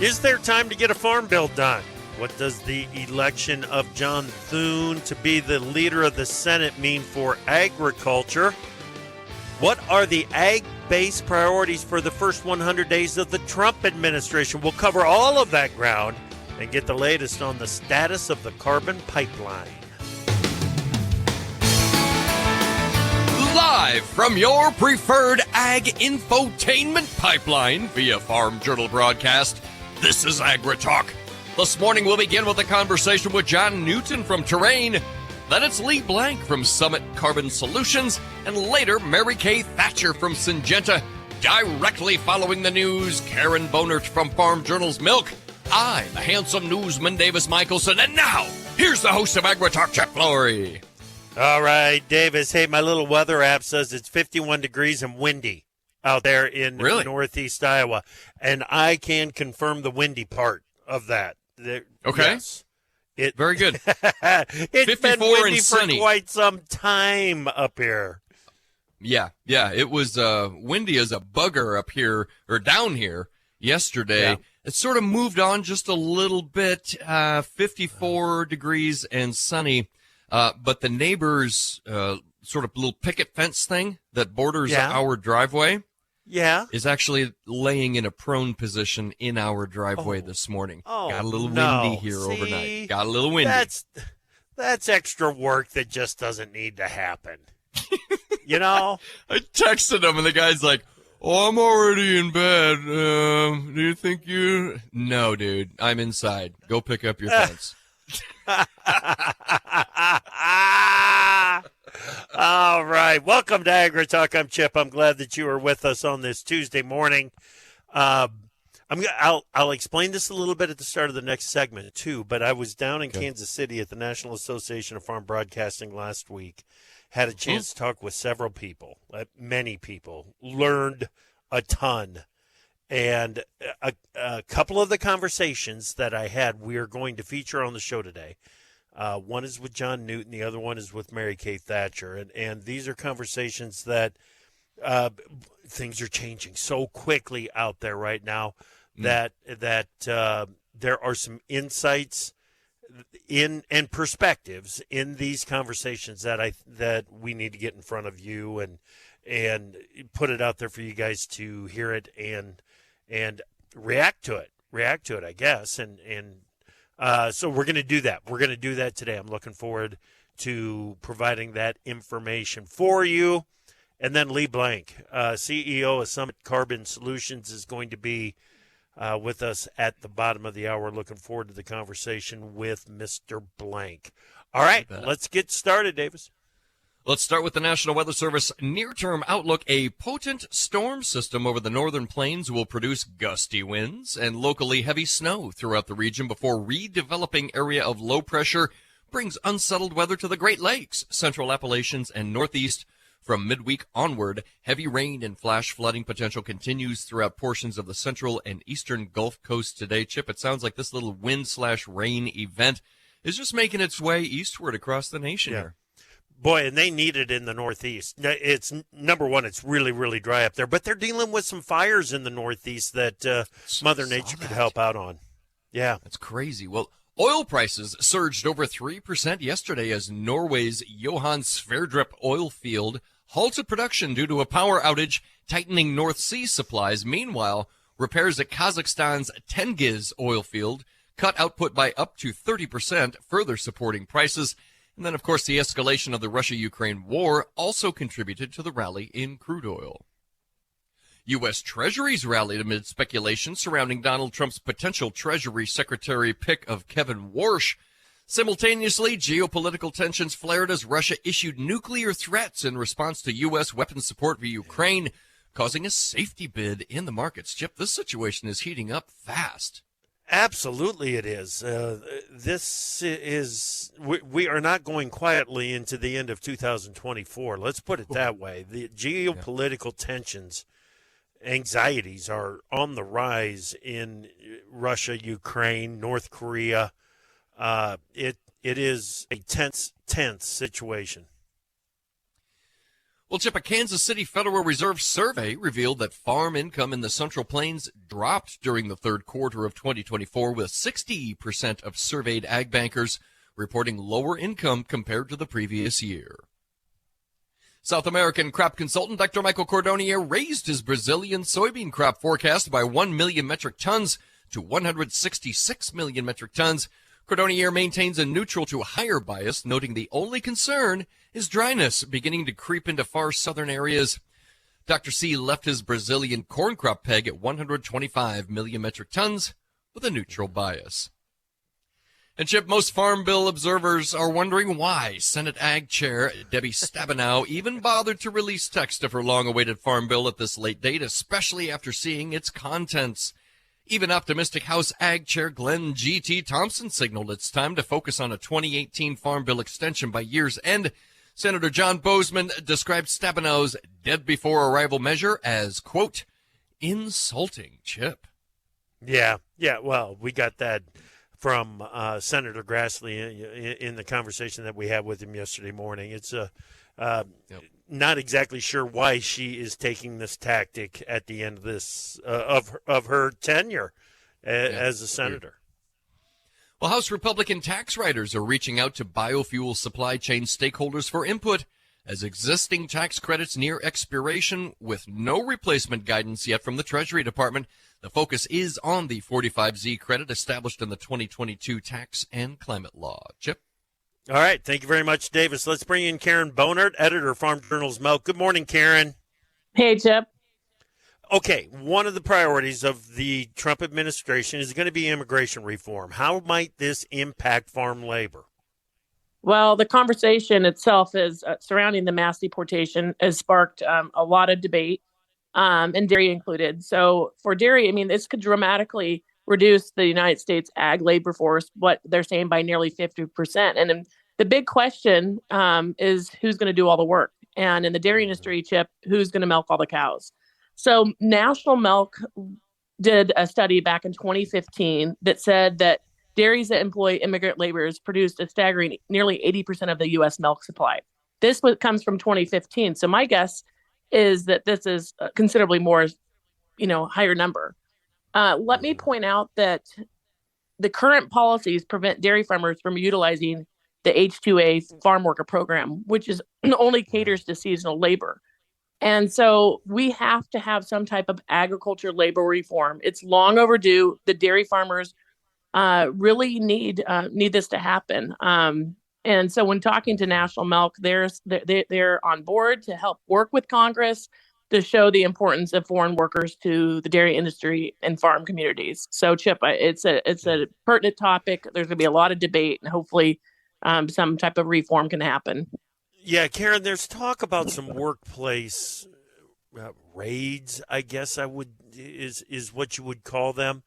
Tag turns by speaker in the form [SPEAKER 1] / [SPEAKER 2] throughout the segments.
[SPEAKER 1] Is there time to get a farm bill done? What does the election of John Thune to be the leader of the Senate mean for agriculture? What are the ag-based priorities for the first 100 days of the Trump administration? We'll cover all of that ground and get the latest on the status of the carbon pipeline.
[SPEAKER 2] Live from your preferred ag infotainment pipeline via Farm Journal broadcast, this is AgriTalk. This morning we'll begin with a conversation with John Newton from Terrain. Then it's Lee Blank from Summit Carbon Solutions. And later, Mary Kay Thatcher from Syngenta. Directly following the news, Karen Bonert from Farm Journal's Milk. I'm the handsome newsman Davis Michelson. And now, here's the host of AgriTalk, Chip Flory.
[SPEAKER 1] All right, Davis. Hey, my little weather app says it's 51 degrees and windy out there in northeast Iowa. And I can confirm the windy part of that.
[SPEAKER 2] Okay.
[SPEAKER 1] Yes.
[SPEAKER 2] Very good.
[SPEAKER 1] It's been windy for quite some time up here.
[SPEAKER 2] Yeah. It was windy as a bugger up here, or down here, yesterday. Yeah. It sort of moved on just a little bit, 54 degrees and sunny. But the neighbor's sort of little picket fence thing that borders our driveway is actually laying in a prone position in our driveway this morning. Got a little windy here overnight. Got a little windy.
[SPEAKER 1] That's extra work that just doesn't need to happen. You know?
[SPEAKER 2] I texted him, and the guy's like, "Oh, I'm already in bed. Do you think you..." No, dude. I'm inside. Go pick up your fence.
[SPEAKER 1] All right. Welcome to AgriTalk. I'm Chip. I'm glad that you are with us on this Tuesday morning. I'll explain this a little bit at the start of the next segment too, but I was down in Kansas City at the National Association of Farm Broadcasting last week. Had a chance to talk with several people, many people, learned a ton. And a couple of the conversations that I had, we are going to feature on the show today. One is with John Newton. The other one is with Mary Kay Thatcher. And these are conversations that things are changing so quickly out there right now that there are some insights and perspectives in these conversations that we need to get in front of you and put it out there for you guys to hear it and react to it, I guess. So we're going to do that. We're going to do that today. I'm looking forward to providing that information for you. And then Lee Blank, CEO of Summit Carbon Solutions, is going to be with us at the bottom of the hour. Looking forward to the conversation with Mr. Blank. All right, let's get started, Davis.
[SPEAKER 2] Let's start with the National Weather Service near-term outlook. A potent storm system over the northern plains will produce gusty winds and locally heavy snow throughout the region before redeveloping area of low pressure brings unsettled weather to the Great Lakes, Central Appalachians, and Northeast. From midweek onward, heavy rain and flash flooding potential continues throughout portions of the central and eastern Gulf Coast today. Chip, it sounds like this little wind/rain event is just making its way eastward across the nation here.
[SPEAKER 1] Boy, and they need it in the Northeast. It's number one, it's really, really dry up there. But they're dealing with some fires in the Northeast that Mother Nature could help out on. Yeah.
[SPEAKER 2] That's crazy. Well, oil prices surged over 3% yesterday as Norway's Johan Sverdrup oil field halted production due to a power outage, tightening North Sea supplies. Meanwhile, repairs at Kazakhstan's Tengiz oil field cut output by up to 30%, further supporting prices. And then, of course, the escalation of the Russia-Ukraine war also contributed to the rally in crude oil. U.S. Treasuries rallied amid speculation surrounding Donald Trump's potential Treasury Secretary pick of Kevin Warsh. Simultaneously, geopolitical tensions flared as Russia issued nuclear threats in response to U.S. weapons support for Ukraine, causing a safety bid in the markets. Chip, this situation is heating up fast.
[SPEAKER 1] Absolutely it is. We are not going quietly into the end of 2024. Let's put it that way. The geopolitical tensions, anxieties are on the rise in Russia, Ukraine, North Korea. It is a tense situation.
[SPEAKER 2] Well, Chip, a Kansas City Federal Reserve survey revealed that farm income in the Central Plains dropped during the third quarter of 2024, with 60% of surveyed ag bankers reporting lower income compared to the previous year. South American crop consultant Dr. Michael Cordonier raised his Brazilian soybean crop forecast by 1 million metric tons to 166 million metric tons. Cordonier maintains a neutral to higher bias, noting the only concern is dryness beginning to creep into far southern areas. Dr. C left his Brazilian corn crop peg at 125 million metric tons with a neutral bias. And Chip, most Farm Bill observers are wondering why Senate Ag Chair Debbie Stabenow even bothered to release text of her long-awaited Farm Bill at this late date, especially after seeing its contents. Even optimistic House Ag Chair Glenn G.T. Thompson signaled it's time to focus on a 2018 Farm Bill extension by year's end. Senator John Bozeman described Stabenow's dead-before-arrival measure as, quote, insulting, Chip.
[SPEAKER 1] Yeah, well, we got that from Senator Grassley in the conversation that we had with him yesterday morning. It's not exactly sure why she is taking this tactic at the end of this of her tenure as a senator.
[SPEAKER 2] Well, House Republican tax writers are reaching out to biofuel supply chain stakeholders for input as existing tax credits near expiration with no replacement guidance yet from the Treasury Department. The focus is on the 45Z credit established in the 2022 Tax and Climate Law. Chip?
[SPEAKER 1] All right. Thank you very much, Davis. Let's bring in Karen Bonert, editor of Farm Journal's Milk. Good morning, Karen.
[SPEAKER 3] Hey, Chip.
[SPEAKER 1] Okay. One of the priorities of the Trump administration is going to be immigration reform. How might this impact farm labor?
[SPEAKER 3] Well, the conversation itself is surrounding the mass deportation has sparked a lot of debate, and dairy included. So for dairy, I mean, this could dramatically reduce the United States ag labor force, what they're saying, by nearly 50%. And then the big question is who's going to do all the work? And in the dairy industry, Chip, who's going to milk all the cows? So National Milk did a study back in 2015 that said that dairies that employ immigrant laborers produced a staggering nearly 80% of the U.S. milk supply. This comes from 2015. So my guess is that this is considerably more, higher number. Let me point out that the current policies prevent dairy farmers from utilizing the H-2A farm worker program, which is only caters to seasonal labor. And so we have to have some type of agriculture labor reform. It's long overdue. The dairy farmers really need this to happen. And so when talking to National Milk, they're on board to help work with Congress to show the importance of foreign workers to the dairy industry and farm communities. So, Chip, it's a pertinent topic. There's going to be a lot of debate, and hopefully some type of reform can happen.
[SPEAKER 1] Yeah, Karen, there's talk about some workplace raids, I guess is what you would call them.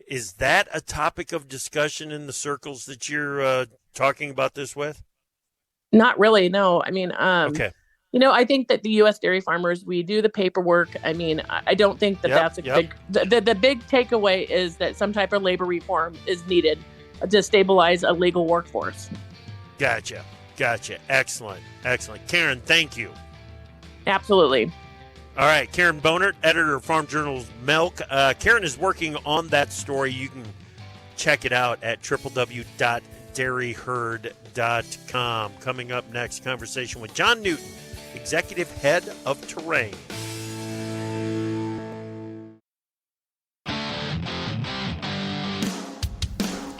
[SPEAKER 1] Is that a topic of discussion in the circles that you're talking about this with?
[SPEAKER 3] Not really, no. I mean,
[SPEAKER 1] okay.
[SPEAKER 3] I think that the U.S. dairy farmers, we do the paperwork. I mean, I don't think that that's a big. The big takeaway is that some type of labor reform is needed to stabilize a legal workforce.
[SPEAKER 1] Gotcha. Excellent. Karen, thank you.
[SPEAKER 3] Absolutely.
[SPEAKER 1] All right, Karen Bonert, editor of Farm Journal's Milk. Karen is working on that story. You can check it out at www.dairyherd.com. Coming up next, conversation with John Newton, executive head of Terrain.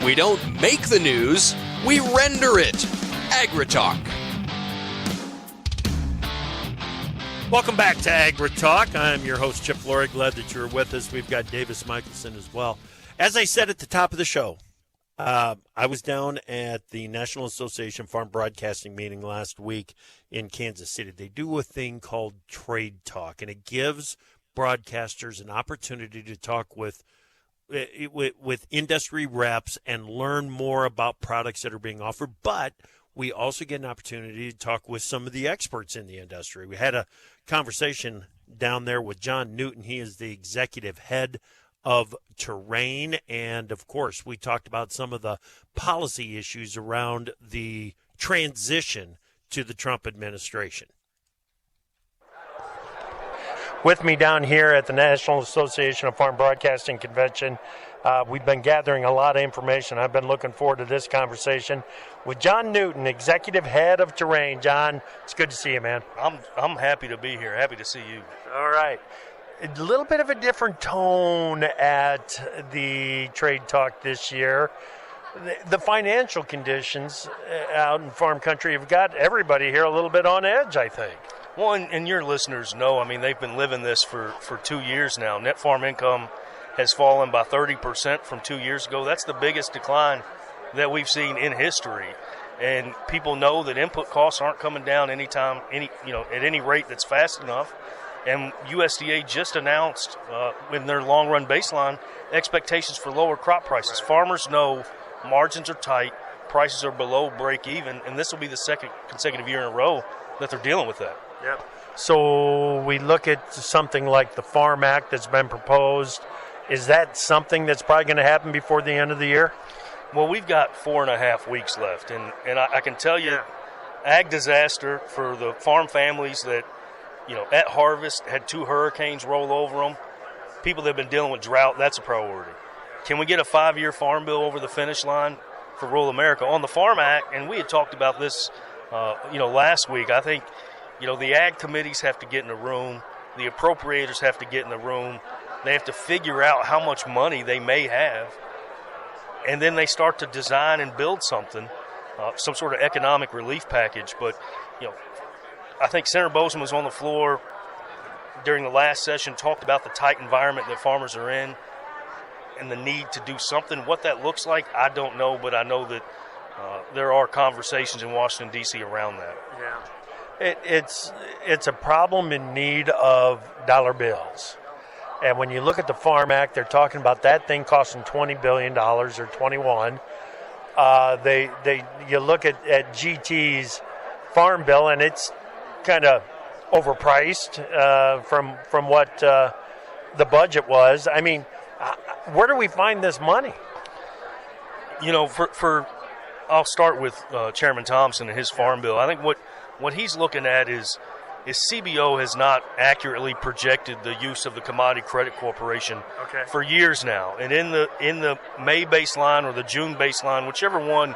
[SPEAKER 2] We don't make the news, we render it. AgriTalk.
[SPEAKER 1] Welcome back to AgriTalk. I'm your host, Chip Flory. Glad that you're with us. We've got Davis Michelson as well. As I said at the top of the show, I was down at the National Association Farm Broadcasting meeting last week in Kansas City. They do a thing called Trade Talk, and it gives broadcasters an opportunity to talk with industry reps and learn more about products that are being offered. But we also get an opportunity to talk with some of the experts in the industry. We had a conversation down there with John Newton. He is the executive head of Terrain. And, of course, we talked about some of the policy issues around the transition to the Trump administration. With me down here at the National Association of Farm Broadcasting Convention, we've been gathering a lot of information. I've been looking forward to this conversation with John Newton, Executive Head of Terrain. John, it's good to see you, man.
[SPEAKER 4] I'm happy to be here. Happy to see you.
[SPEAKER 1] All right. A little bit of a different tone at the trade talk this year. The financial conditions out in farm country have got everybody here a little bit on edge, I think.
[SPEAKER 4] Well, and your listeners know, I mean, they've been living this for 2 years now. Net farm income has fallen by 30% from 2 years ago. That's the biggest decline that we've seen in history. And people know that input costs aren't coming down at any rate that's fast enough. And USDA just announced in their long-run baseline expectations for lower crop prices. Farmers know margins are tight, prices are below break even, and this will be the second consecutive year in a row that they're dealing with that.
[SPEAKER 1] Yep. So we look at something like the Farm Act that's been proposed. Is that something that's probably going to happen before the end of the year?
[SPEAKER 4] Well, we've got 4.5 weeks left, and I can tell you, ag disaster for the farm families that, at harvest had 2 hurricanes roll over them, people that have been dealing with drought, that's a priority. Can we get a 5-year farm bill over the finish line for rural America? On the Farm Act, and we had talked about this, last week, I think, the ag committees have to get in the room, the appropriators have to get in the room, they have to figure out how much money they may have, and then they start to design and build something, some sort of economic relief package. But, I think Senator Bozeman was on the floor during the last session, talked about the tight environment that farmers are in and the need to do something. What that looks like, I don't know, but I know that there are conversations in Washington, D.C. around that.
[SPEAKER 1] Yeah. It's a problem in need of dollar bills. And when you look at the Farm Act, they're talking about that thing costing $20 billion or $21. You look at GT's farm bill, and it's kind of overpriced from what the budget was. I mean, where do we find this money?
[SPEAKER 4] I'll start with Chairman Thompson and his farm bill. I think what he's looking at is CBO has not accurately projected the use of the Commodity Credit Corporation for years now. And in the May baseline or the June baseline, whichever one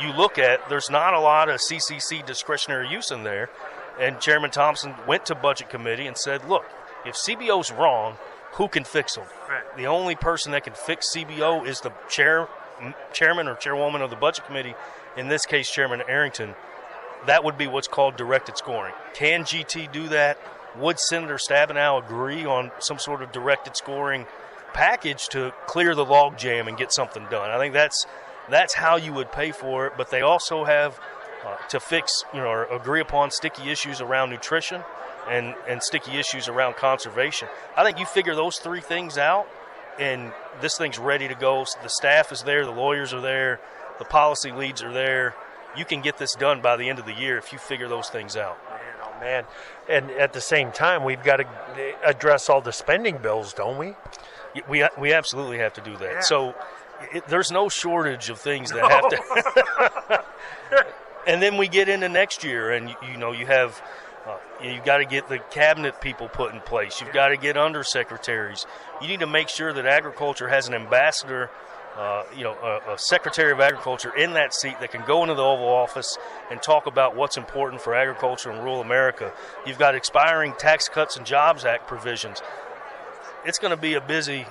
[SPEAKER 4] you look at, there's not a lot of CCC discretionary use in there. And Chairman Thompson went to Budget Committee and said, look, if CBO's wrong, who can fix them? Right. The only person that can fix CBO is the chairman or chairwoman of the Budget Committee, in this case, Chairman Arrington. That would be what's called directed scoring. Can GT do that? Would Senator Stabenow agree on some sort of directed scoring package to clear the log jam and get something done? I think that's how you would pay for it, but they also have to fix, or agree upon sticky issues around nutrition and sticky issues around conservation. I think you figure those 3 things out, and this thing's ready to go. So the staff is there, the lawyers are there, the policy leads are there. You can get this done by the end of the year if you figure those things out.
[SPEAKER 1] Man. And at the same time, we've got to address all the spending bills, don't we?
[SPEAKER 4] We absolutely have to do that. Yeah. So there's no shortage of things that have to. And then we get into next year, and you have you've got to get the cabinet people put in place. You've got to get undersecretaries. You need to make sure that agriculture has an ambassador. A Secretary of Agriculture in that seat that can go into the Oval Office and talk about what's important for agriculture in rural America. You've got expiring Tax Cuts and Jobs Act provisions. It's going to be a busy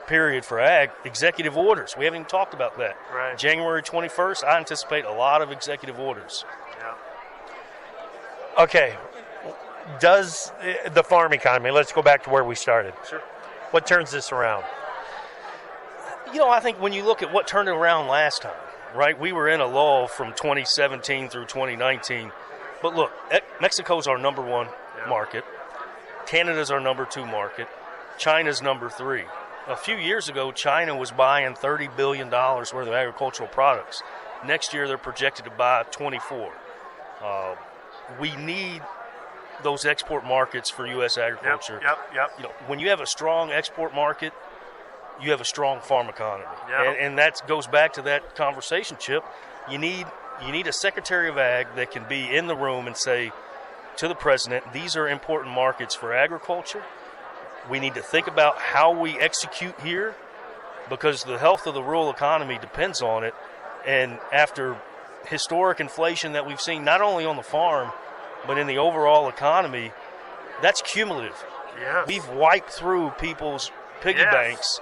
[SPEAKER 4] period for ag. Executive orders. We haven't even talked about that.
[SPEAKER 1] Right.
[SPEAKER 4] January 21st, I anticipate a lot of executive orders.
[SPEAKER 1] Yeah. Okay. Does the farm economy, let's go back to where we started.
[SPEAKER 4] Sure.
[SPEAKER 1] What turns this around?
[SPEAKER 4] I think when you look at what turned it around last time, right, we were in a lull from 2017 through 2019. But look, Mexico's our number 1 market. Canada's our number 2 market. China's number 3. A few years ago, China was buying $30 billion worth of agricultural products. Next year, they're projected to buy 24. We need those export markets for U.S. agriculture.
[SPEAKER 1] Yep.
[SPEAKER 4] When you have a strong export market, you have a strong farm economy.
[SPEAKER 1] Yep.
[SPEAKER 4] And that goes back to that conversation, Chip. You need a Secretary of Ag that can be in the room and say, to the president, these are important markets for agriculture. We need to think about how we execute here, because the health of the rural economy depends on it. And after historic inflation that we've seen, not only on the farm, but in the overall economy, that's cumulative.
[SPEAKER 1] Yes.
[SPEAKER 4] We've wiped through people's piggy banks.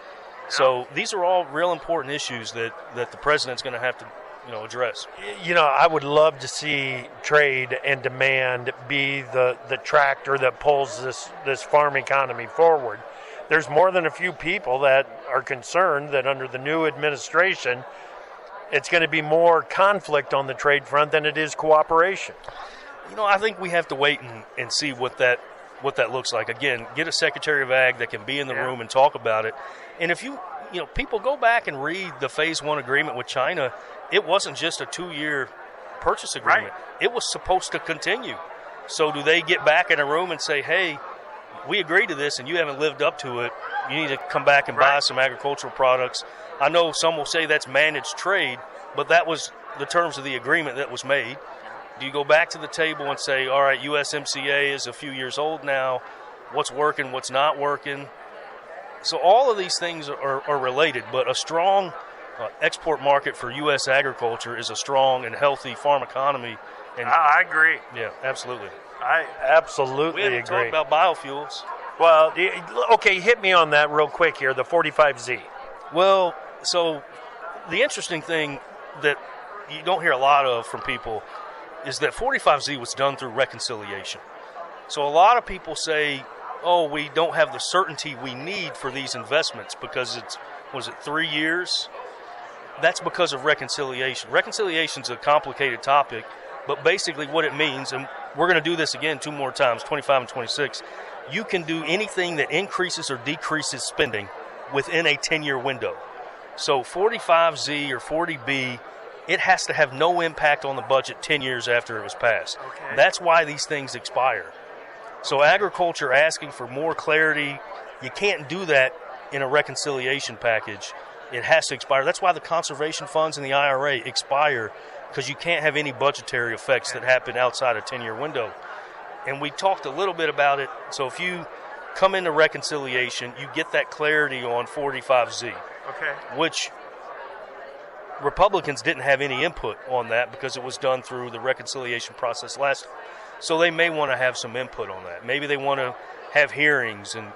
[SPEAKER 4] So these are all real important issues that the president's going to have to address.
[SPEAKER 1] I would love to see trade and demand be the tractor that pulls this farm economy forward. There's more than a few people that are concerned that under the new administration, it's going to be more conflict on the trade front than it is cooperation.
[SPEAKER 4] I think we have to wait and see what that looks like. Again, get a Secretary of Ag that can be in the room and talk about it. And if people go back and read the Phase 1 agreement with China, it wasn't just a 2-year purchase agreement.
[SPEAKER 1] Right.
[SPEAKER 4] It was supposed to continue. So do they get back in a room and say, hey, we agreed to this and you haven't lived up to it. You need to come back and buy some agricultural products. I know some will say that's managed trade, but that was the terms of the agreement that was made. Do you go back to the table and say, all right, USMCA is a few years old now. What's working, what's not working? So all of these things are related, but a strong export market for U.S. agriculture is a strong and healthy farm economy. And
[SPEAKER 1] I agree.
[SPEAKER 4] Yeah, absolutely.
[SPEAKER 1] I absolutely
[SPEAKER 4] We haven't
[SPEAKER 1] agree.
[SPEAKER 4] talked about biofuels.
[SPEAKER 1] Well, okay, hit me on that real quick here, the 45Z.
[SPEAKER 4] Well, so the interesting thing that you don't hear a lot of from people is that 45Z was done through reconciliation. So a lot of people say, oh, we don't have the certainty we need for these investments because was it 3 years? That's because of reconciliation. Reconciliation is a complicated topic, but basically what it means, and we're going to do this again 2 more times, 25 and 26, you can do anything that increases or decreases spending within a 10-year window. So 45Z or 40B, it has to have no impact on the budget 10 years after it was passed.
[SPEAKER 1] Okay.
[SPEAKER 4] That's why these things expire. So agriculture asking for more clarity, you can't do that in a reconciliation package. It has to expire. That's why the conservation funds in the IRA expire, because you can't have any budgetary effects that happen outside a 10-year window. And we talked a little bit about it. So if you come into reconciliation, you get that clarity on 45Z, which Republicans didn't have any input on that because it was done through the reconciliation process last. So they may want to have some input on that. Maybe they want to have hearings and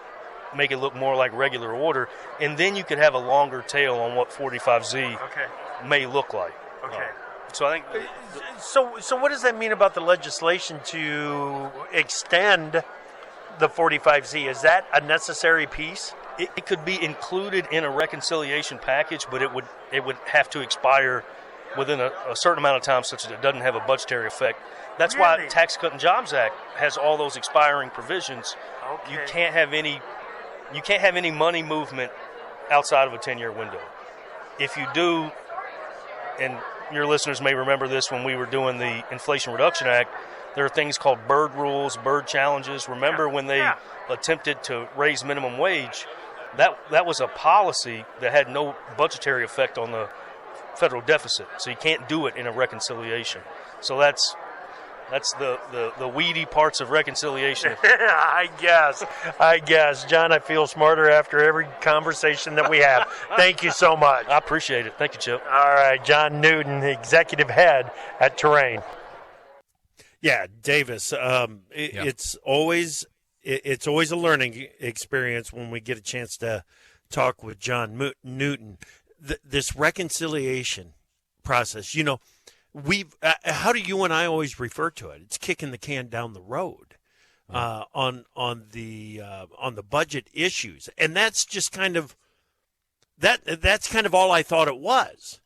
[SPEAKER 4] make it look more like regular order, and then you could have a longer tail on what 45Z may look like. So I think.
[SPEAKER 1] So what does that mean about the legislation to extend the 45Z? Is that a necessary piece?
[SPEAKER 4] It could be included in a reconciliation package, but it would have to expire within a certain amount of time, such that it doesn't have a budgetary effect. That's why Tax Cut and Jobs Act has all those expiring provisions. You can't have any money movement outside of a 10-year window. If you do, and your listeners may remember this when we were doing the Inflation Reduction Act, there are things called bird rules, bird challenges. Remember when they attempted to raise minimum wage? That was a policy that had no budgetary effect on the federal deficit. So you can't do it in a reconciliation. So that's the weedy parts of reconciliation.
[SPEAKER 1] I guess. John, I feel smarter after every conversation that we have. Thank you so much.
[SPEAKER 4] I appreciate it. Thank you, Chip.
[SPEAKER 1] All right, John Newton, executive head at Terrain. Yeah, Davis, it's always a learning experience when we get a chance to talk with John Newton. This reconciliation process, how do you and I always refer to it? It's kicking the can down the road on the budget issues, and that's just kind of that's kind of all I thought it was.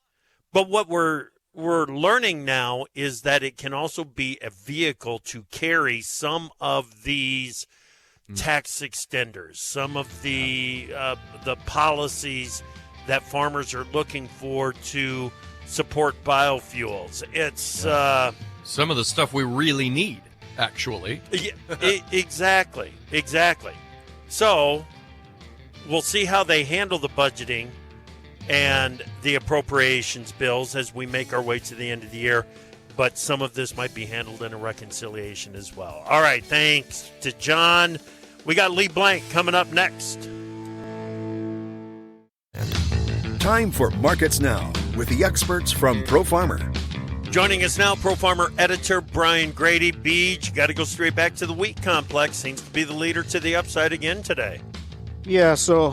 [SPEAKER 1] But what we're learning now is that it can also be a vehicle to carry some of these tax extenders, some of the policies that farmers are looking for to support biofuels. It's
[SPEAKER 2] some of the stuff we really need, actually.
[SPEAKER 1] Exactly. So we'll see how they handle the budgeting and the appropriations bills as we make our way to the end of the year. but some of this might be handled in a reconciliation as well. All right, thanks to John. We got Lee Blank coming up next.
[SPEAKER 5] Time for Markets Now with the experts from Pro Farmer.
[SPEAKER 1] Joining us now, Pro Farmer editor Brian Grady. Beach, you got to go straight back to the wheat complex. Seems to be the leader to the upside again today.
[SPEAKER 6] Yeah, so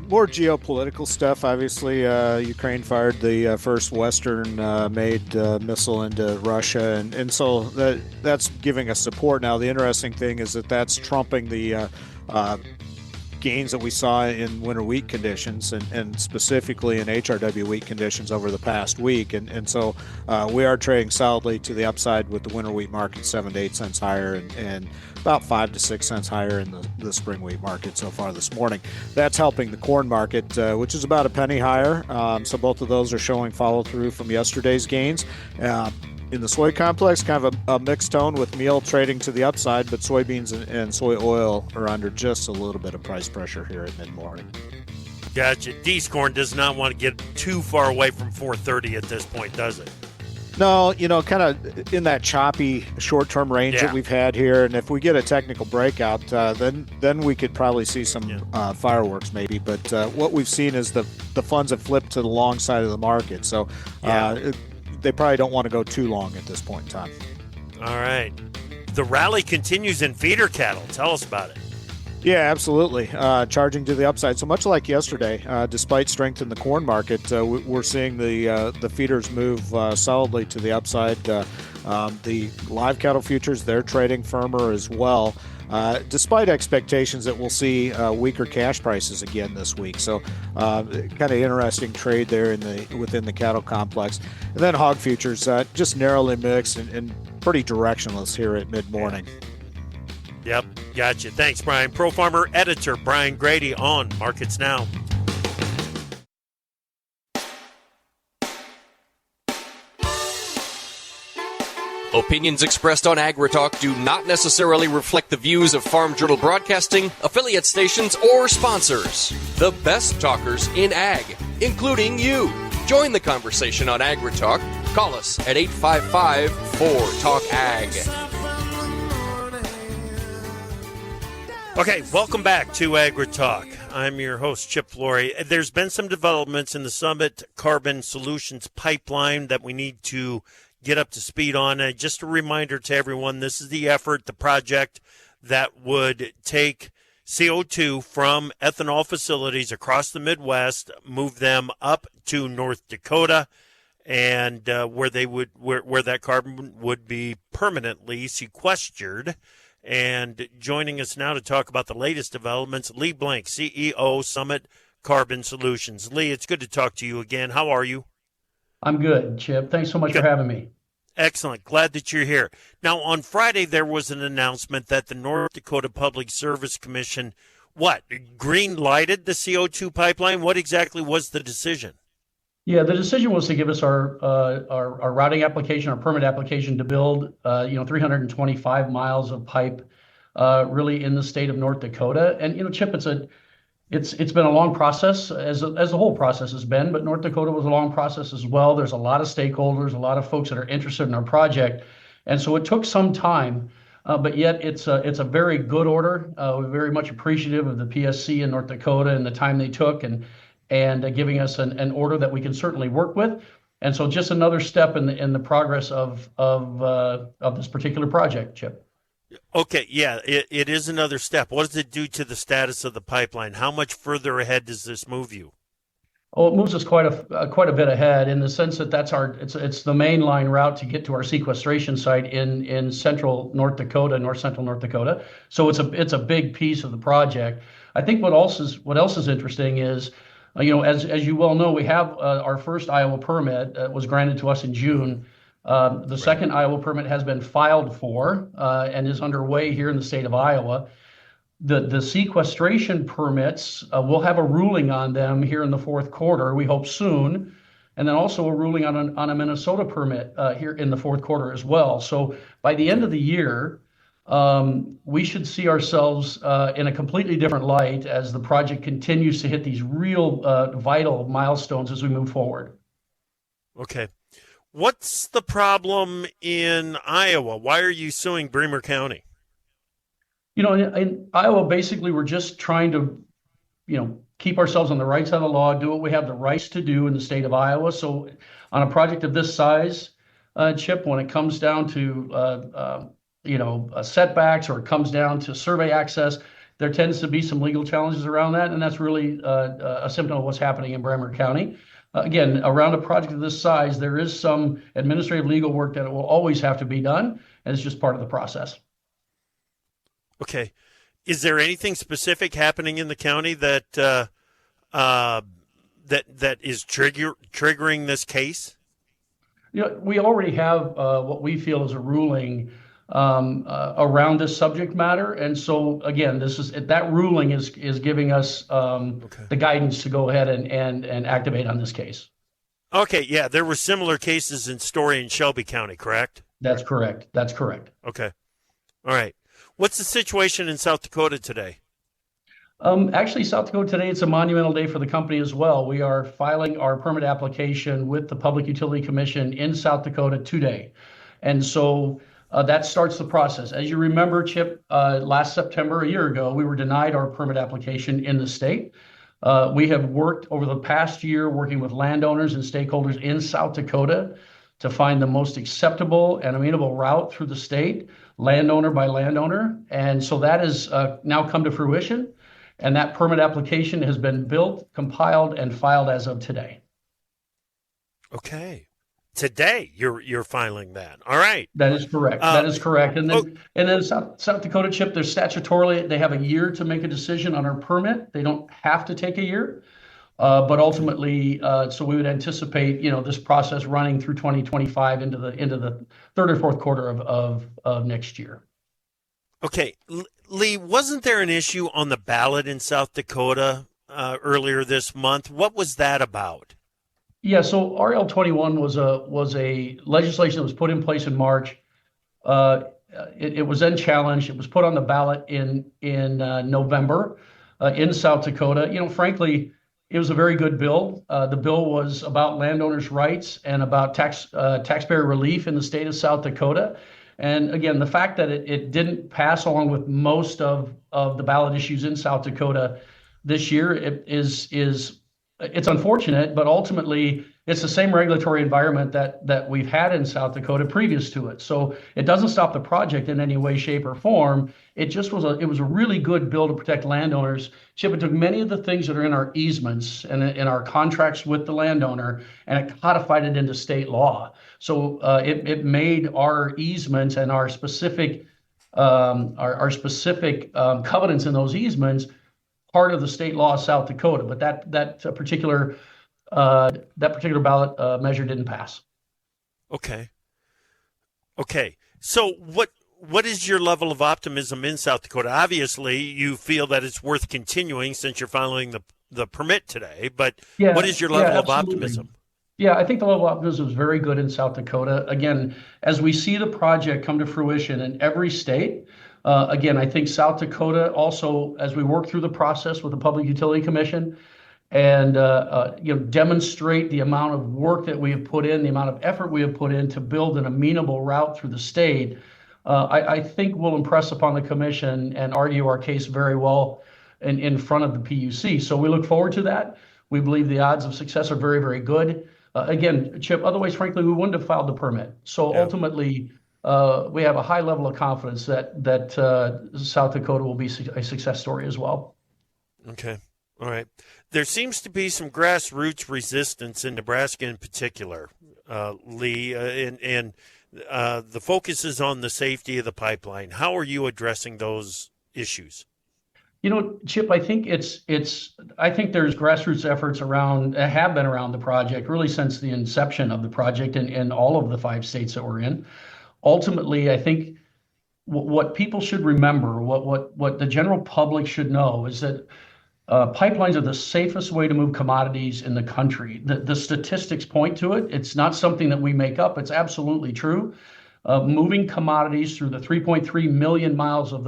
[SPEAKER 6] more geopolitical stuff. Obviously, Ukraine fired the first Western-made missile into Russia, and so that's giving us support. Now, the interesting thing is that's trumping the gains that we saw in winter wheat conditions and specifically in HRW wheat conditions over the past week. And so we are trading solidly to the upside with the winter wheat market 7 to 8 cents higher and about 5 to 6 cents higher in the spring wheat market so far this morning. That's helping the corn market, which is about a penny higher. So both of those are showing follow through from yesterday's gains. In the soy complex, kind of a mixed tone with meal trading to the upside, but soybeans and soy oil are under just a little bit of price pressure here at mid-morning.
[SPEAKER 1] Gotcha. D's corn does not want to get too far away from 430 at this point, does it?
[SPEAKER 6] No, kind of in that choppy short-term range that we've had here, and if we get a technical breakout, then we could probably see some fireworks maybe. But what we've seen is the funds have flipped to the long side of the market, so they probably don't want to go too long at this point in time.
[SPEAKER 1] All right. The rally continues in feeder cattle. Tell us about it.
[SPEAKER 6] Yeah, absolutely. Charging to the upside. So much like yesterday, despite strength in the corn market, we're seeing the feeders move solidly to the upside. The live cattle futures, they're trading firmer as well. Despite expectations that we'll see weaker cash prices again this week. So kind of interesting trade there within the cattle complex. And then hog futures just narrowly mixed and pretty directionless here at mid-morning.
[SPEAKER 1] Yep, gotcha. Thanks, Brian. Pro Farmer editor Brian Grady on Markets Now.
[SPEAKER 2] Opinions expressed on AgriTalk do not necessarily reflect the views of Farm Journal Broadcasting, affiliate stations, or sponsors. The best talkers in ag, including you. Join the conversation on AgriTalk. Call us at 855-4TALK-AG.
[SPEAKER 1] Okay, welcome back to AgriTalk. I'm your host, Chip Flory. There's been some developments in the Summit Carbon Solutions pipeline that we need to get up to speed on. And just a reminder to everyone, this is the effort, the project that would take CO2 from ethanol facilities across the Midwest, move them up to North Dakota, and where that carbon would be permanently sequestered. And joining us now to talk about the latest developments, Lee Blank, CEO, Summit Carbon Solutions. Lee, it's good to talk to you again. How are you?
[SPEAKER 7] I'm good, Chip. Thanks so much for having me.
[SPEAKER 1] Excellent. Glad that you're here. Now, on Friday, there was an announcement that the North Dakota Public Service Commission, green-lighted the CO2 pipeline? What exactly was the decision?
[SPEAKER 7] Yeah, the decision was to give us our routing application, our permit application to build, 325 miles of pipe, really in the state of North Dakota. And Chip, it's been a long process, as the whole process has been. But North Dakota was a long process as well. There's a lot of stakeholders, a lot of folks that are interested in our project, and so it took some time. But yet, it's a very good order. We're very much appreciative of the PSC in North Dakota and the time they took and giving us an order that we can certainly work with. And so just another step in the progress of this particular project, Chip.
[SPEAKER 1] Okay, yeah, it is another step. What does it do to the status of the pipeline? How much further ahead does this move you?
[SPEAKER 7] Oh, it moves us quite a bit ahead in the sense that it's the main line route to get to our sequestration site in central North Dakota, north central North Dakota. So it's a big piece of the project. I think what else is interesting is, as you well know, we have our first Iowa permit was granted to us in June. The second Iowa permit has been filed for and is underway here in the state of Iowa. The sequestration permits, we'll have a ruling on them here in the fourth quarter, we hope soon, and then also a ruling on a Minnesota permit here in the fourth quarter as well. So by the end of the year, we should see ourselves in a completely different light as the project continues to hit these real vital milestones as we move forward.
[SPEAKER 1] Okay. What's the problem in Iowa? Why are you suing Bremer County?
[SPEAKER 7] In Iowa, basically, we're just trying to, keep ourselves on the right side of the law, do what we have the rights to do in the state of Iowa. So on a project of this size, Chip, when it comes down to, setbacks, or it comes down to survey access, there tends to be some legal challenges around that. And that's really a symptom of what's happening in Bremer County. Again, around a project of this size, there is some administrative legal work that will always have to be done, and it's just part of the process.
[SPEAKER 1] Okay. Is there anything specific happening in the county that that is triggering this case?
[SPEAKER 7] We already have what we feel is a ruling around this subject matter, and so again, that ruling is giving us the guidance to go ahead and activate on this case.
[SPEAKER 1] Okay, yeah, there were similar cases in Story and Shelby County, correct?
[SPEAKER 7] That's correct.
[SPEAKER 1] Okay, all right. What's the situation in South Dakota today?
[SPEAKER 7] Actually, South Dakota today, it's a monumental day for the company as well. We are filing our permit application with the Public Utility Commission in South Dakota today. And so that starts the process. As you remember, Chip, last September, a year ago, we were denied our permit application in the state. We have worked over the past year working with landowners and stakeholders in South Dakota to find the most acceptable and amenable route through the state, landowner by landowner. And so that has now come to fruition. And that permit application has been built, compiled, and filed as of today.
[SPEAKER 1] Okay. Today you're filing that. All right.
[SPEAKER 7] That is correct. And then South Dakota, Chip, they're statutorily, they have a year to make a decision on our permit. They don't have to take a year. But ultimately, so we would anticipate, this process running through 2025 into the third or fourth quarter of next year.
[SPEAKER 1] Okay. Lee, wasn't there an issue on the ballot in South Dakota earlier this month? What was that about?
[SPEAKER 7] Yeah, so RL 21 was a legislation that was put in place in March. It was then challenged. It was put on the ballot in November in South Dakota. Frankly, it was a very good bill. The bill was about landowners' rights and about taxpayer relief in the state of South Dakota. And again, the fact that it didn't pass along with most of the ballot issues in South Dakota this year, it's unfortunate, but ultimately it's the same regulatory environment that we've had in South Dakota previous to it. So it doesn't stop the project in any way, shape, or form. It just was a really good bill to protect landowners. Chip, it took many of the things that are in our easements and in our contracts with the landowner, and it codified it into state law. So it made our easements and our specific covenants in those easements part of the state law of South Dakota. But that particular ballot measure didn't pass.
[SPEAKER 1] Okay. So what is your level of optimism in South Dakota? Obviously, you feel that it's worth continuing since you're filing the permit today. But what is your level of optimism?
[SPEAKER 7] Yeah, I think the level of optimism is very good in South Dakota. Again, as we see the project come to fruition in every state, again, I think South Dakota also, as we work through the process with the Public Utility Commission and demonstrate the amount of work that we have put in, the amount of effort we have put in to build an amenable route through the state, I think we'll impress upon the commission and argue our case very well in front of the PUC. So we look forward to that. We believe the odds of success are very, very good. Again, Chip, otherwise, frankly, we wouldn't have filed the permit. So ultimately, we have a high level of confidence that South Dakota will be a success story as well.
[SPEAKER 1] Okay. All right. There seems to be some grassroots resistance in Nebraska in particular, Lee, and the focus is on the safety of the pipeline. How are you addressing those issues?
[SPEAKER 7] Chip, I think there's grassroots efforts have been around the project really since the inception of the project in all of the 5 states that we're in. Ultimately, I think what people should remember, what the general public should know is that pipelines are the safest way to move commodities in the country. The statistics point to it. It's not something that we make up. It's absolutely true. Moving commodities through the 3.3 million miles of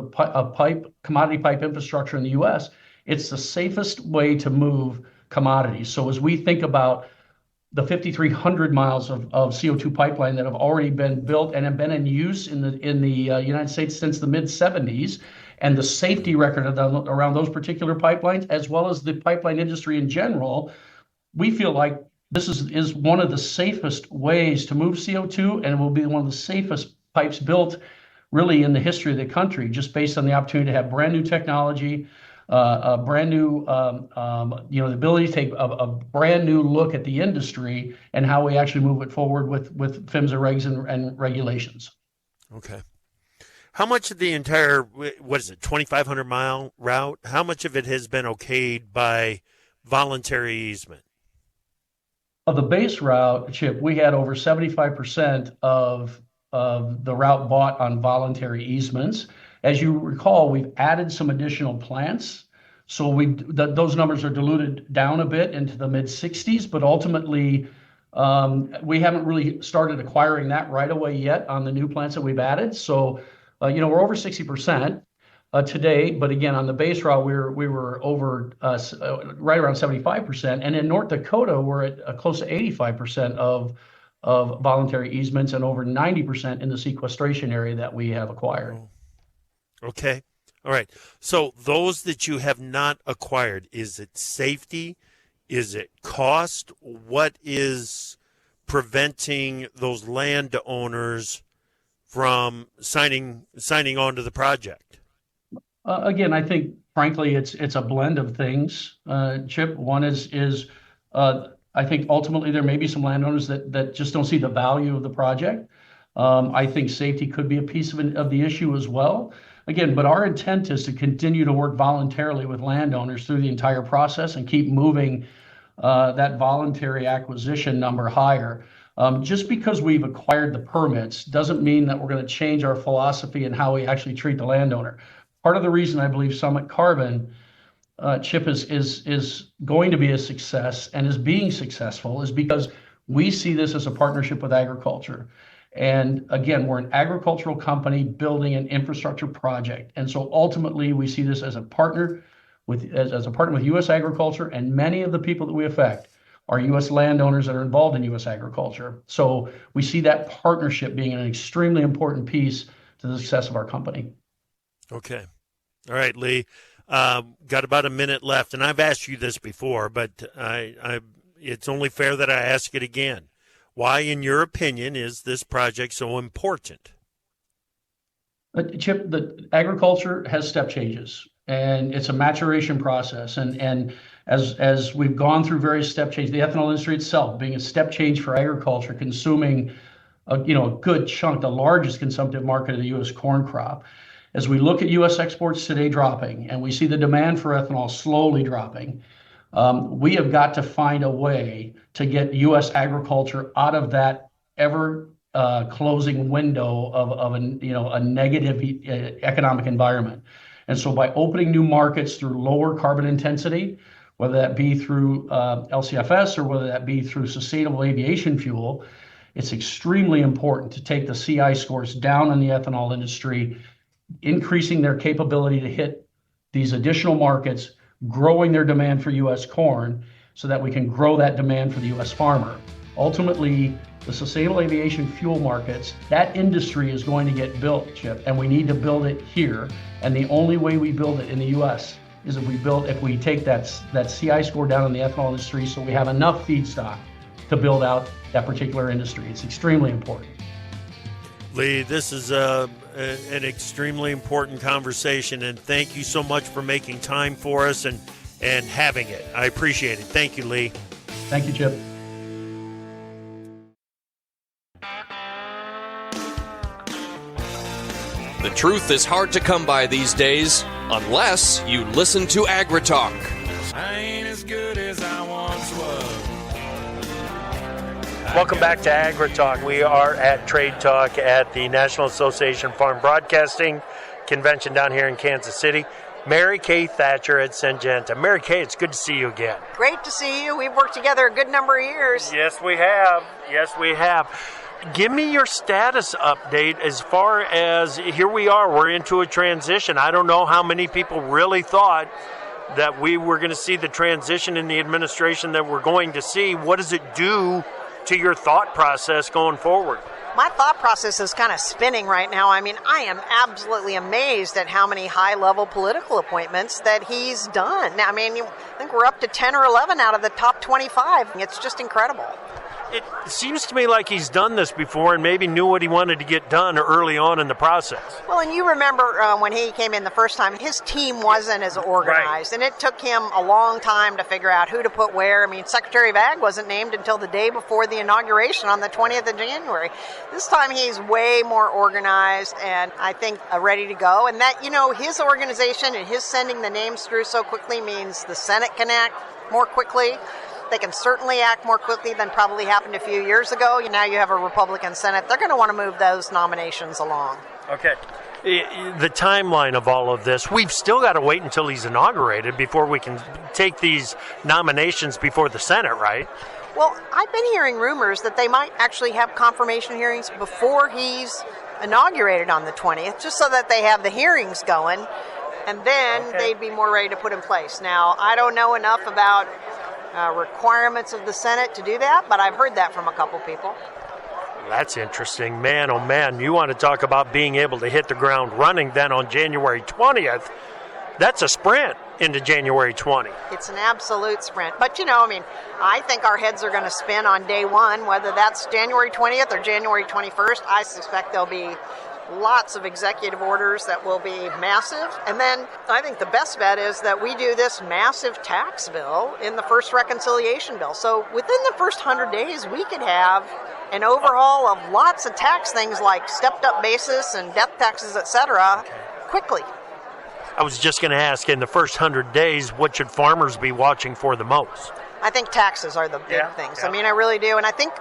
[SPEAKER 7] commodity pipe infrastructure in the U.S., it's the safest way to move commodities. So as we think about the 5,300 miles of CO2 pipeline that have already been built and have been in use in the United States since the mid-'70s, and the safety record around those particular pipelines, as well as the pipeline industry in general, we feel like this is one of the safest ways to move CO2, and it will be one of the safest pipes built really in the history of the country, just based on the opportunity to have brand new technology, a brand new, the ability to take a brand new look at the industry and how we actually move it forward with PHMSA regs and regulations.
[SPEAKER 1] Okay. How much of the entire, 2,500 mile route, how much of it has been okayed by voluntary easement?
[SPEAKER 7] Of the base route, Chip, we had over 75% of the route bought on voluntary easements. As you recall, we've added some additional plants, so those numbers are diluted down a bit into the mid-60s, but ultimately we haven't really started acquiring that right away yet on the new plants that we've added. So, we're over 60% today, but again, on the base route, we were over right around 75%, and in North Dakota, we're at close to 85% of voluntary easements and over 90% in the sequestration area that we have acquired.
[SPEAKER 1] Okay. All right. So those that you have not acquired, is it safety? Is it cost? What is preventing those landowners from signing on to the project?
[SPEAKER 7] Again, I think, frankly, it's a blend of things, Chip. One is I think ultimately there may be some landowners that just don't see the value of the project. I think safety could be a piece of the issue as well. Again, but our intent is to continue to work voluntarily with landowners through the entire process and keep moving that voluntary acquisition number higher. Just because we've acquired the permits doesn't mean that we're going to change our philosophy and how we actually treat the landowner. Part of the reason I believe Summit Carbon, Chip, is going to be a success and is being successful is because we see this as a partnership with agriculture. And again, we're an agricultural company building an infrastructure project. And so ultimately we see this as a partner with U.S. agriculture, and many of the people that we affect are U.S. landowners that are involved in U.S. agriculture. So we see that partnership being an extremely important piece to the success of our company.
[SPEAKER 1] Okay. All right, Lee. Got about a minute left, and I've asked you this before, but it's only fair that I ask it again. Why, in your opinion, is this project so important?
[SPEAKER 7] Chip, the agriculture has step changes, and it's a maturation process. And as we've gone through various step changes, the ethanol industry itself being a step change for agriculture, consuming a good chunk, the largest consumptive market of the U.S. corn crop. As we look at U.S. exports today dropping, and we see the demand for ethanol slowly dropping, we have got to find a way to get U.S. agriculture out of that ever closing window of a negative economic environment. And so by opening new markets through lower carbon intensity, whether that be through LCFS or whether that be through sustainable aviation fuel, it's extremely important to take the CI scores down in the ethanol industry, increasing their capability to hit these additional markets, growing their demand for U.S. corn so that we can grow that demand for the U.S. farmer. Ultimately, the sustainable aviation fuel markets, that industry is going to get built, Chip, and we need to build it here. And the only way we build it in the U.S. is if we take that CI score down in the ethanol industry so we have enough feedstock to build out that particular industry. It's extremely important.
[SPEAKER 1] Lee, this is an extremely important conversation, and thank you so much for making time for us and having it. I appreciate it. Thank you, Lee.
[SPEAKER 7] Thank you, Chip.
[SPEAKER 2] The truth is hard to come by these days, unless you listen to AgriTalk.
[SPEAKER 8] I ain't as good as I once was.
[SPEAKER 1] Welcome back to AgriTalk. We are at Trade Talk at the National Association of Farm Broadcasting Convention down here in Kansas City. Mary Kay Thatcher at Syngenta. Mary Kay, it's good to see you again.
[SPEAKER 9] Great to see you. We've worked together a good number of years.
[SPEAKER 1] Yes, we have. Yes, we have. Give me your status update as far as here we are. We're into a transition. I don't know how many people really thought that we were going to see the transition in the administration that we're going to see. What does it do to your thought process going forward?
[SPEAKER 9] My thought process is kind of spinning right now. I mean, I am absolutely amazed at how many high-level political appointments that he's done. I mean, I think we're up to 10 or 11 out of the top 25. It's just incredible.
[SPEAKER 1] It seems to me like he's done this before and maybe knew what he wanted to get done early on in the process.
[SPEAKER 9] Well, and you remember when he came in the first time, his team wasn't as organized, and it took him a long time to figure out who to put where. I mean, Secretary of Ag wasn't named until the day before the inauguration on the 20th of January. This time he's way more organized and I think ready to go. And that, his organization and his sending the names through so quickly means the Senate can act more quickly. They can certainly act more quickly than probably happened a few years ago. Now you have a Republican Senate. They're going to want to move those nominations along.
[SPEAKER 1] Okay. The timeline of all of this, we've still got to wait until he's inaugurated before we can take these nominations before the Senate, right?
[SPEAKER 9] Well, I've been hearing rumors that they might actually have confirmation hearings before he's inaugurated on the 20th, just so that they have the hearings going, and then they'd be more ready to put in place. Now, I don't know enough about requirements of the Senate to do that, but I've heard that from a couple people.
[SPEAKER 1] That's interesting. Man, oh man, you want to talk about being able to hit the ground running then on January 20th. That's a sprint into January 20.
[SPEAKER 9] It's an absolute sprint. But, I think our heads are going to spin on day one, whether that's January 20th or January 21st. I suspect there'll be lots of executive orders that will be massive. And then I think the best bet is that we do this massive tax bill in the first reconciliation bill. So within the first 100 days, we could have an overhaul of lots of tax things like stepped-up basis and death taxes, etc., quickly.
[SPEAKER 1] I was just going to ask, in the first 100 days, what should farmers be watching for the most?
[SPEAKER 9] I think taxes are the big things. I mean, I really do. And I think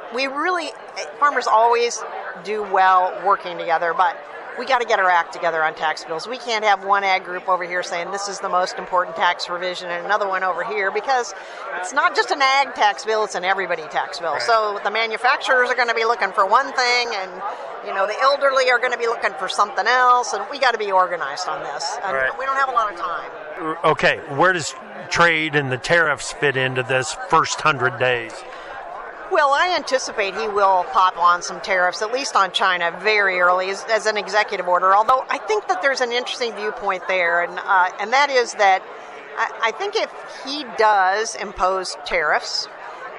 [SPEAKER 9] farmers always do well working together, but we got to get our act together on tax bills. We can't have one ag group over here saying this is the most important tax revision and another one over here, because it's not just an ag tax bill, it's an everybody tax bill. Right. So the manufacturers are going to be looking for one thing, and the elderly are going to be looking for something else, and we got to be organized on this. And we don't have a lot of time.
[SPEAKER 1] Okay, where does trade and the tariffs fit into this first 100 days?
[SPEAKER 9] Well, I anticipate he will pop on some tariffs, at least on China, very early as an executive order, although I think that there's an interesting viewpoint there, and that is that I think if he does impose tariffs,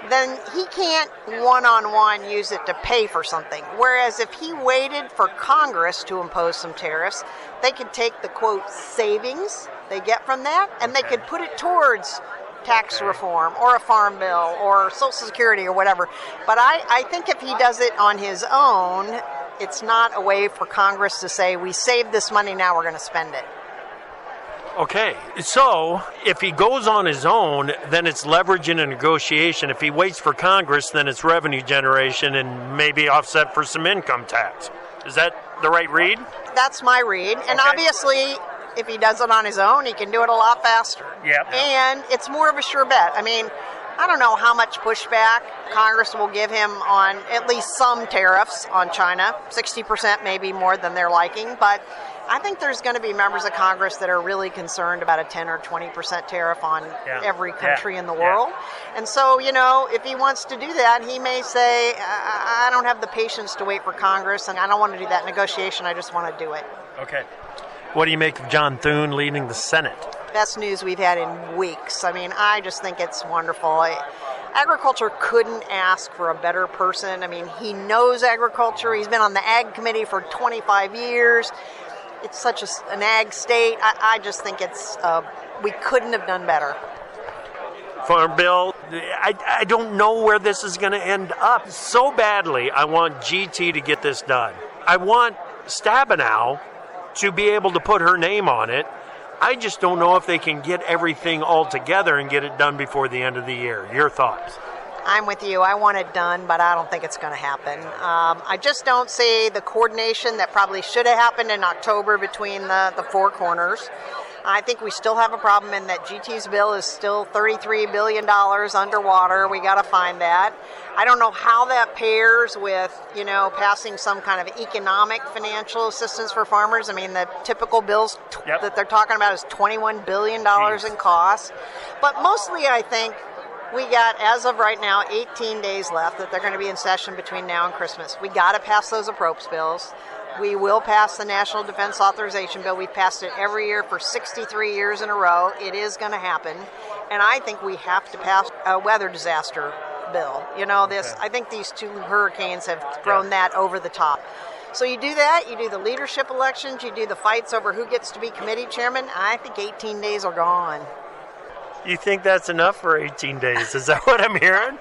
[SPEAKER 9] then he can't one-on-one use it to pay for something. Whereas if he waited for Congress to impose some tariffs, they could take the, quote, savings they get from that, and they could put it towards tax reform or a farm bill or Social Security or whatever. But I think if he does it on his own, it's not a way for Congress to say, we saved this money, now we're going to spend it.
[SPEAKER 1] Okay, so if he goes on his own, then it's leverage in a negotiation. If he waits for Congress, then it's revenue generation and maybe offset for some income tax. Is that the right read?
[SPEAKER 9] That's my read. And obviously, if he does it on his own, he can do it a lot faster.
[SPEAKER 1] Yeah.
[SPEAKER 9] And it's more of a sure bet. I mean, I don't know how much pushback Congress will give him on at least some tariffs on China, 60% maybe more than they're liking, but I think there's going to be members of Congress that are really concerned about a 10 or 20% tariff on every country in the world. And so, if he wants to do that, he may say, I don't have the patience to wait for Congress, and I don't want to do that negotiation, I just want to do it.
[SPEAKER 1] Okay. What do you make of John Thune leading the Senate?
[SPEAKER 9] Best news we've had in weeks. I mean, I just think it's wonderful. Agriculture couldn't ask for a better person. I mean, he knows agriculture. He's been on the Ag Committee for 25 years. It's such an ag state. I just think we couldn't have done better.
[SPEAKER 1] Farm Bill, I don't know where this is going to end up. So badly, I want GT to get this done. I want Stabenow to be able to put her name on it. I just don't know if they can get everything all together and get it done before the end of the year. Your thoughts?
[SPEAKER 9] I'm with you. I want it done, but I don't think it's going to happen. I just don't see the coordination that probably should have happened in October between the four corners. I think we still have a problem in that GT's bill is still $33 billion underwater. We got to find that. I don't know how that pairs with, passing some kind of economic financial assistance for farmers. I mean, the typical bills that they're talking about is $21 billion in costs. But mostly, I think we got, as of right now, 18 days left that they're going to be in session between now and Christmas. We got to pass those approps bills. We will pass the National Defense Authorization Bill. We've passed it every year for 63 years in a row. It is going to happen. And I think we have to pass a weather disaster bill. I think these two hurricanes have thrown that over the top. So you do that, you do the leadership elections, you do the fights over who gets to be committee chairman. I think 18 days are gone.
[SPEAKER 1] You think that's enough for 18 days? Is that what I'm hearing?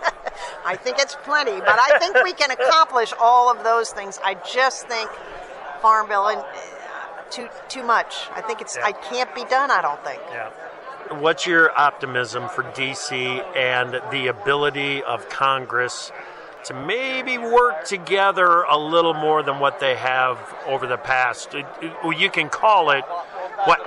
[SPEAKER 9] I think it's plenty, but I think we can accomplish all of those things. I just think Farm Bill and too much. I think I can't be done, I don't think.
[SPEAKER 1] Yeah. What's your optimism for D.C. and the ability of Congress to maybe work together a little more than what they have over the past? You can call it,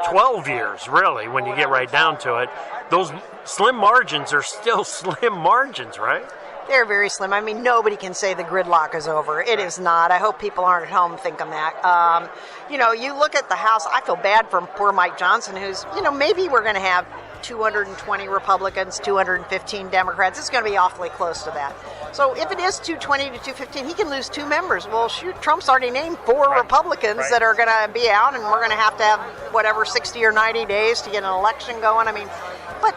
[SPEAKER 1] 12 years, really, when you get right down to it. Those slim margins are still slim margins, right?
[SPEAKER 9] They're very slim. I mean, nobody can say the gridlock is over. It is not. I hope people aren't at home thinking that. You look at the House, I feel bad for poor Mike Johnson, who's, maybe we're going to have 220 Republicans, 215 Democrats. It's going to be awfully close to that. So if it is 220 to 215, he can lose 2 members. Well, shoot, Trump's already named 4 Republicans that are going to be out, and we're going to have 60 or 90 days to get an election going. I mean, but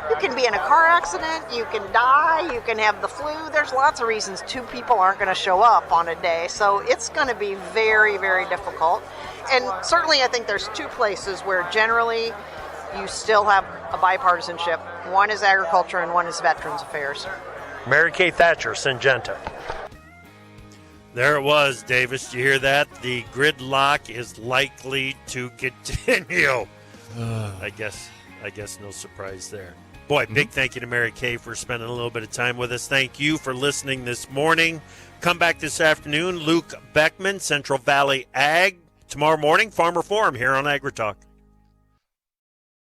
[SPEAKER 9] you can be in a car accident, you can die, you can have the flu. There's lots of reasons 2 people aren't going to show up on a day. So it's going to be very, very difficult. And certainly I think there's 2 places where generally you still have a bipartisanship. One is agriculture and one is Veterans Affairs.
[SPEAKER 1] Mary Kay Thatcher, Syngenta. There it was, Davis. Did you hear that? The gridlock is likely to continue. I guess no surprise there. Boy, big thank you to Mary Kay for spending a little bit of time with us. Thank you for listening this morning. Come back this afternoon. Luke Beckman, Central Valley Ag. Tomorrow morning, Farmer Forum here on AgriTalk.